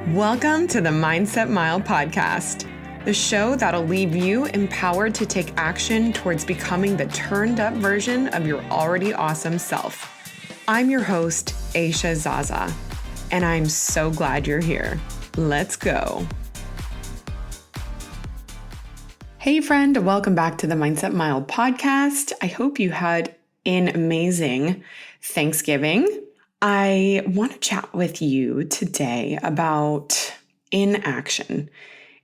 Welcome to the Mindset Mile podcast, the show that'll leave you empowered to take action towards becoming the turned up version of your already awesome self. I'm your host, Aisha Zaza, and I'm so glad you're here. Let's go. Hey friend, welcome back to the Mindset Mile podcast. I hope you had an amazing Thanksgiving. I want to chat with you today about inaction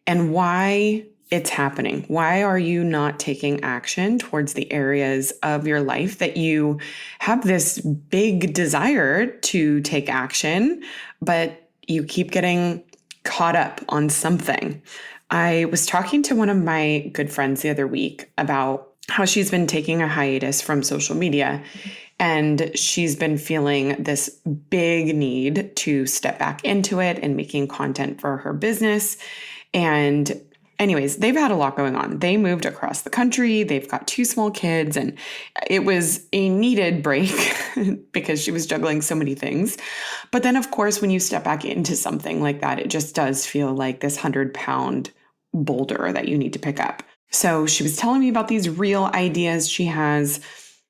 and why it's happening. Why are you not taking action towards the areas of your life that you have this big desire to take action, but you keep getting caught up on something? I was talking to one of my good friends the other week about how she's been taking a hiatus from social media. And she's been feeling this big need to step back into it and making content for her business. And anyways, they've had a lot going on. They moved across the country. They've got 2 small kids, and it was a needed break because she was juggling so many things. But then, of course, when you step back into something like that, it just does feel like this 100-pound boulder that you need to pick up. So she was telling me about these real ideas she has,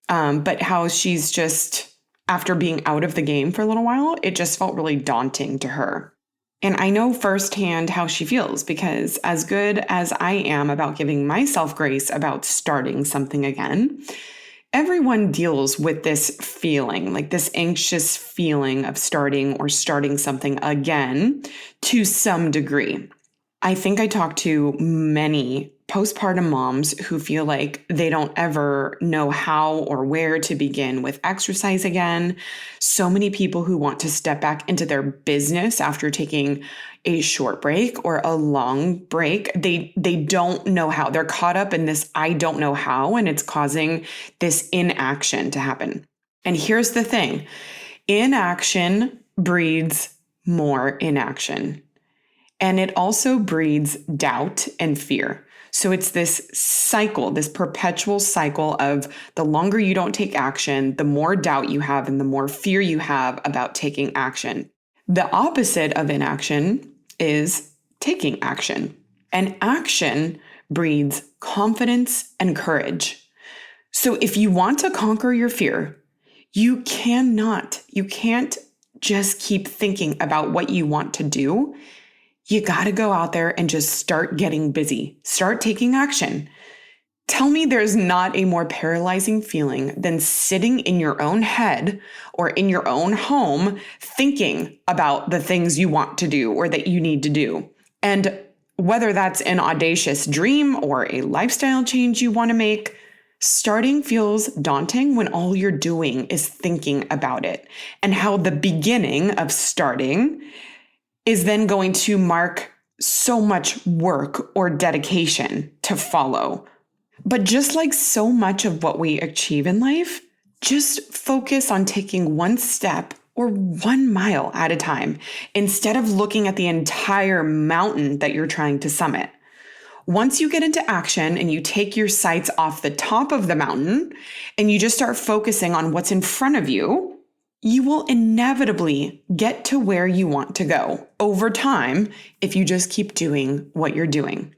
but how she's just, after being out of the game for a little while, it just felt really daunting to her. And I know firsthand how she feels, because as good as I am about giving myself grace about starting something again, everyone deals with this feeling, like this anxious feeling of starting something again to some degree. I think I talked to many postpartum moms who feel like they don't ever know how or where to begin with exercise again. So many people who want to step back into their business after taking a short break or a long break. They don't know how. They're caught up in this I don't know how, and it's causing this inaction to happen. And here's the thing. Inaction breeds more inaction. And it also breeds doubt and fear. So it's this cycle, this perpetual cycle of the longer you don't take action, the more doubt you have and the more fear you have about taking action. The opposite of inaction is taking action. And action breeds confidence and courage. So if you want to conquer your fear, you can't just keep thinking about what you want to do. You got to go out there and just start getting busy. Start taking action. Tell me there's not a more paralyzing feeling than sitting in your own head or in your own home thinking about the things you want to do or that you need to do. And whether that's an audacious dream or a lifestyle change you want to make, starting feels daunting when all you're doing is thinking about it, and how the beginning of starting is then going to mark so much work or dedication to follow. But just like so much of what we achieve in life, just focus on taking one step or 1 mile at a time instead of looking at the entire mountain that you're trying to summit. Once you get into action and you take your sights off the top of the mountain and you just start focusing on what's in front of you, you will inevitably get to where you want to go over time if you just keep doing what you're doing.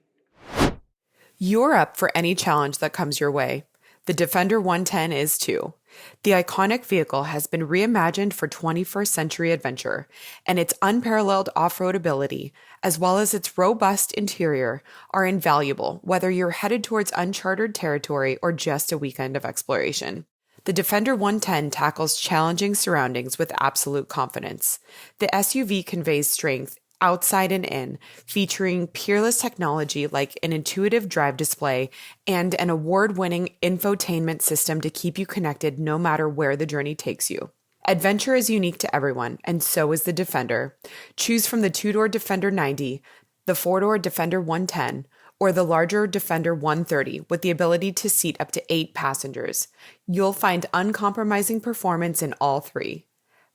You're up for any challenge that comes your way. The Defender 110 is too. The iconic vehicle has been reimagined for 21st century adventure, and its unparalleled off-road ability, as well as its robust interior, are invaluable whether you're headed towards uncharted territory or just a weekend of exploration. The Defender 110 tackles challenging surroundings with absolute confidence. The SUV conveys strength outside and in, featuring peerless technology like an intuitive drive display and an award-winning infotainment system to keep you connected no matter where the journey takes you. Adventure is unique to everyone, and so is the Defender. Choose from the 2-door Defender 90, the 4-door Defender 110, or the larger Defender 130 with the ability to seat up to 8 passengers. You'll find uncompromising performance in all 3.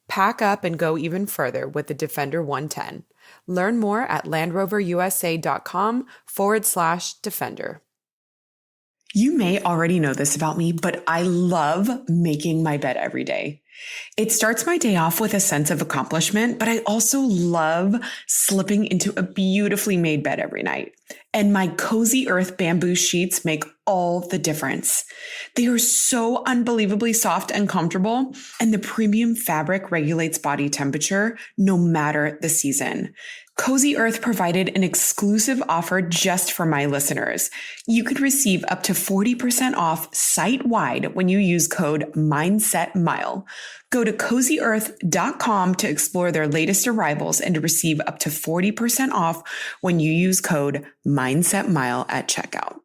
Pack up and go even further with the Defender 110. Learn more at landroverusa.com/Defender. You may already know this about me, but I love making my bed every day. It starts my day off with a sense of accomplishment, but I also love slipping into a beautifully made bed every night. And my Cozy Earth bamboo sheets make all the difference. They are so unbelievably soft and comfortable, and the premium fabric regulates body temperature no matter the season. Cozy Earth provided an exclusive offer just for my listeners. You could receive up to 40% off site-wide when you use code MindsetMile. Go to CozyEarth.com to explore their latest arrivals and to receive up to 40% off when you use code MindsetMile at checkout.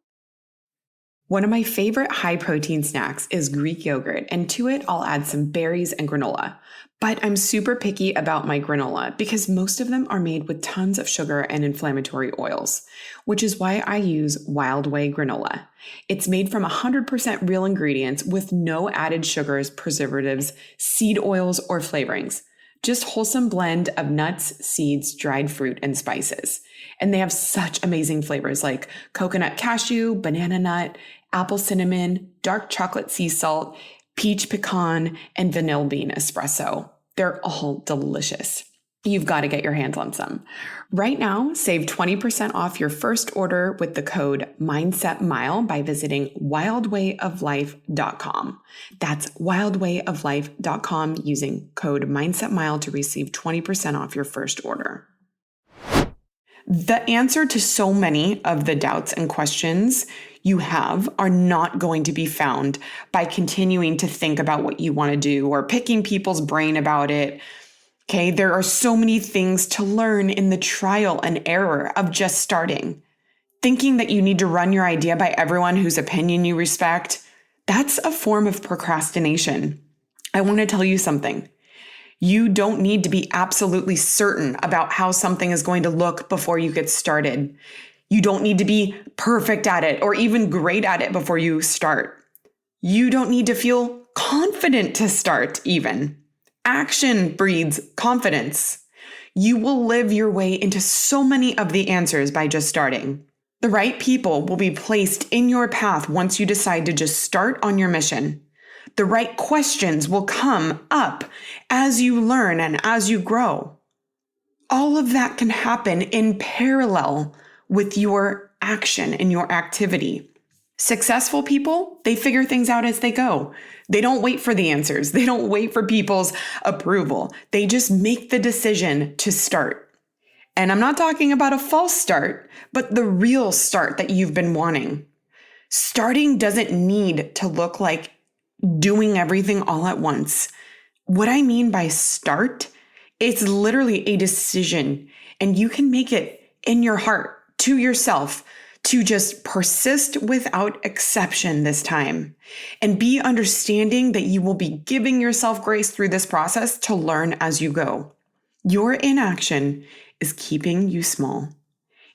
One of my favorite high-protein snacks is Greek yogurt, and to it, I'll add some berries and granola. But I'm super picky about my granola because most of them are made with tons of sugar and inflammatory oils, which is why I use Wildway granola. It's made from 100% real ingredients with no added sugars, preservatives, seed oils, or flavorings. Just wholesome blend of nuts, seeds, dried fruit, and spices. And they have such amazing flavors like coconut cashew, banana nut, apple cinnamon, dark chocolate sea salt, peach pecan, and vanilla bean espresso. They're all delicious. You've got to get your hands on some. Right now, save 20% off your first order with the code MindsetMile by visiting wildwayoflife.com. That's wildwayoflife.com using code MindsetMile to receive 20% off your first order. The answer to so many of the doubts and questions you have are not going to be found by continuing to think about what you want to do or picking people's brain about it. Okay, there are so many things to learn in the trial and error of just starting. Thinking that you need to run your idea by everyone whose opinion you respect, that's a form of procrastination. I want to tell you something. You don't need to be absolutely certain about how something is going to look before you get started. You don't need to be perfect at it or even great at it before you start. You don't need to feel confident to start even. Action breeds confidence. You will live your way into so many of the answers by just starting. The right people will be placed in your path once you decide to just start on your mission. The right questions will come up as you learn and as you grow. All of that can happen in parallel with your action and your activity. Successful people, they figure things out as they go. They don't wait for the answers. They don't wait for people's approval. They just make the decision to start. And I'm not talking about a false start, but the real start that you've been wanting. Starting doesn't need to look like doing everything all at once. What I mean by start, it's literally a decision, and you can make it in your heart to yourself to just persist without exception this time and be understanding that you will be giving yourself grace through this process to learn as you go. Your inaction is keeping you small.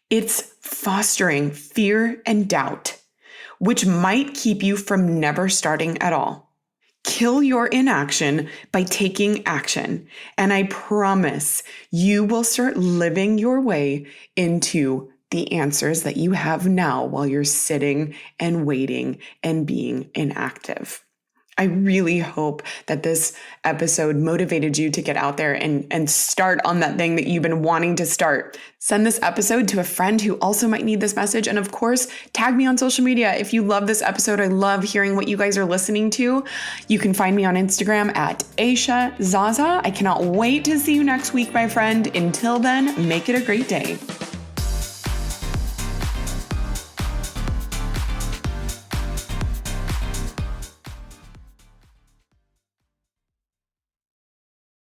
It's fostering fear and doubt, which might keep you from never starting at all. Kill your inaction by taking action, and I promise you will start living your way into the answers that you have now while you're sitting and waiting and being inactive. I really hope that this episode motivated you to get out there and start on that thing that you've been wanting to start. Send this episode to a friend who also might need this message. And of course, tag me on social media. If you love this episode, I love hearing what you guys are listening to. You can find me on Instagram at Aisha Zaza. I cannot wait to see you next week, my friend. Until then, make it a great day.